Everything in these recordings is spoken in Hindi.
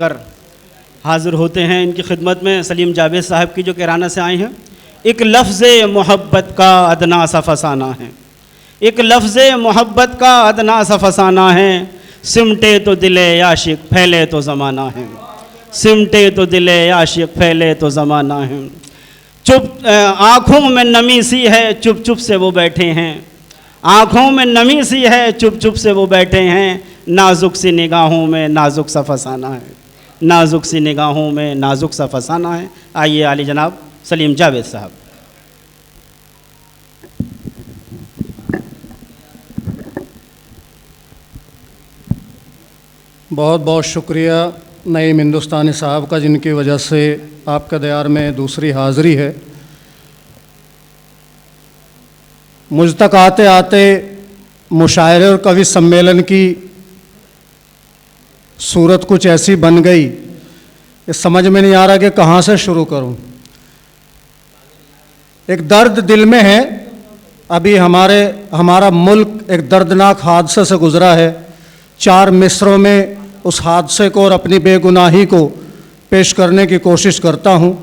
कर हाज़िर होते हैं इनकी खिदमत में सलीम जावेद साहब की जो किराना से आए हैं। एक लफ्ज़ मोहब्बत का अदना सा फसाना है, एक लफ्ज़ मोहब्बत का अदना सा फसाना है। सिमटे तो दिले आशिक फैले तो ज़माना है, सिमटे तो दिले आशिक फैले तो ज़माना है। चुप आँखों में नमी सी है, चुप चुप से वो बैठे हैं। आँखों में नमी सी है, चुप चुप से वो बैठे हैं। नाजुक सी निगाहों में नाजुक सा फसाना है, नाजुक सी निगाहों में नाजुक सा फसाना है। आइए आली जनाब सलीम जावेद साहब। बहुत बहुत शुक्रिया नईम हिंदुस्तानी साहब का, जिनकी वजह से आपके दयार में दूसरी हाज़िरी है। मुझ तक आते आते मुशायरे और कवि सम्मेलन की सूरत कुछ ऐसी बन गई कि समझ में नहीं आ रहा कि कहाँ से शुरू करूं। एक दर्द दिल में है। अभी हमारा मुल्क एक दर्दनाक हादसे से गुज़रा है। 4 मिसरों में उस हादसे को और अपनी बेगुनाही को पेश करने की कोशिश करता हूं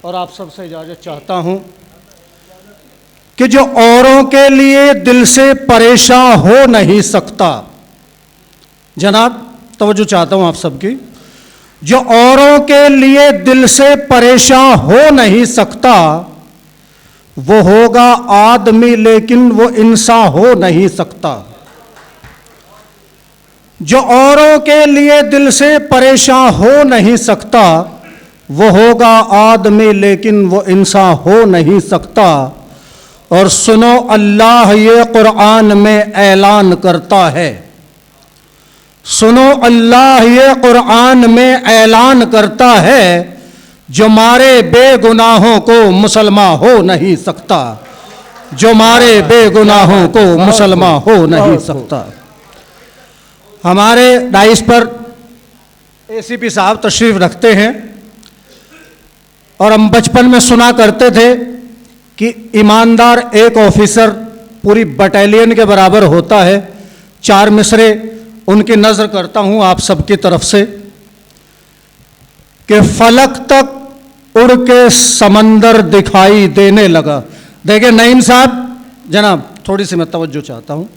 और आप सबसे इजाज़त चाहता हूं कि जो औरों के लिए दिल से परेशान हो नहीं सकता, जनाब तवज्जो चाहता हूं आप सबकी, जो औरों के लिए दिल से परेशान हो नहीं सकता वो होगा आदमी लेकिन वो इंसान हो नहीं सकता। जो औरों के लिए दिल से परेशान हो नहीं सकता वो होगा आदमी लेकिन वो इंसान हो नहीं सकता। और सुनो अल्लाह ये कुरान में ऐलान करता है, सुनो अल्लाह ये कुरान में ऐलान करता है, जो मारे बेगुनाहों को मुसलमान हो नहीं सकता, जो मारे बेगुनाहों को मुसलमान हो नहीं सकता। हमारे डाइस पर एसीपी साहब तशरीफ़ रखते हैं और हम बचपन में सुना करते थे कि ईमानदार एक ऑफिसर पूरी बटालियन के बराबर होता है। 4 मिसरे उनकी नज़र करता हूँ आप सबकी तरफ से कि फलक तक उड़ के समंदर दिखाई देने लगा। देखिए नईम साहब जनाब, थोड़ी सी मैं तवज्जो चाहता हूँ।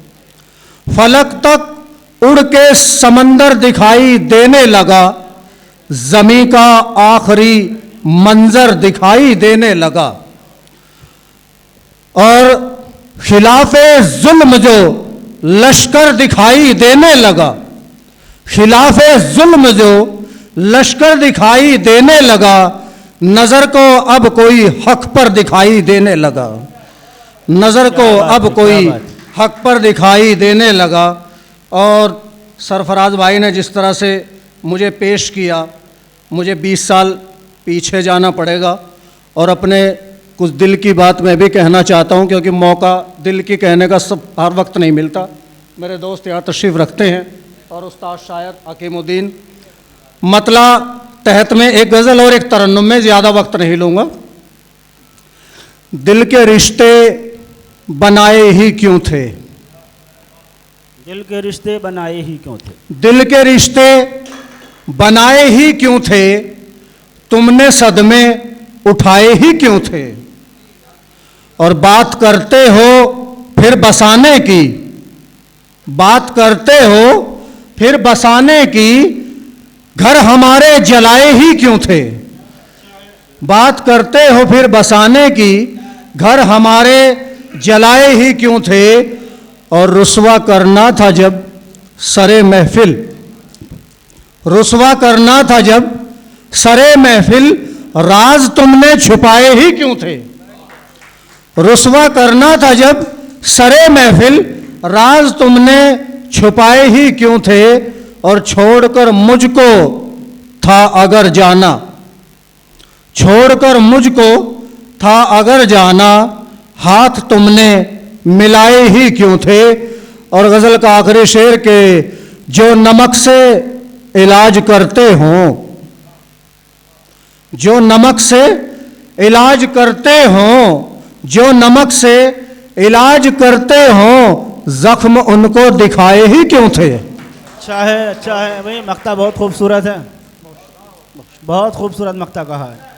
फलक तक उड़ के समंदर दिखाई देने लगा, ज़मीं का आखिरी मंजर दिखाई देने लगा। और खिलाफे जुल्म जो लश्कर दिखाई देने लगा, खिलाफे जुल्म जो लश्कर दिखाई देने लगा, नज़र को अब कोई हक पर दिखाई देने लगा, नज़र को अब कोई हक पर दिखाई देने लगा। और सरफराज भाई ने जिस तरह से मुझे पेश किया, मुझे 20 साल पीछे जाना पड़ेगा और अपने कुछ दिल की बात मैं भी कहना चाहता हूं, क्योंकि मौका दिल की कहने का सब हर वक्त नहीं मिलता। मेरे दोस्त यहाँ तशरीफ़ रखते हैं और उस्ताद शायर हकीमुद्दीन मतला तहत में एक गज़ल और एक तरन्नुम में, ज़्यादा वक्त नहीं लूँगा। दिल के रिश्ते बनाए ही क्यों थे, दिल के रिश्ते बनाए ही क्यों थे, दिल के रिश्ते बनाए ही क्यों थे, तुमने सदमे उठाए ही क्यों थे। और बात करते हो फिर बसाने की, बात करते हो फिर बसाने की, घर हमारे जलाए ही क्यों थे। बात करते हो फिर बसाने की, घर हमारे जलाए ही क्यों थे। और रुसवा करना था जब सरे महफिल, रुसवा करना था जब सरे महफिल, राज तुमने छुपाए ही क्यों थे। रुसवा करना था जब सरे महफिल, राज तुमने छुपाए ही क्यों थे। और छोड़कर मुझको था अगर जाना, छोड़कर मुझको था अगर जाना, हाथ तुमने मिलाए ही क्यों थे। और गज़ल का आखिरी शेर के जो नमक से इलाज करते हों, जो नमक से इलाज करते हों, जो नमक से इलाज करते हों, जख्म उनको दिखाए ही क्यों थे। अच्छा है भाई, मक्ता बहुत खूबसूरत है। बहुत खूबसूरत मक्ता कहा है।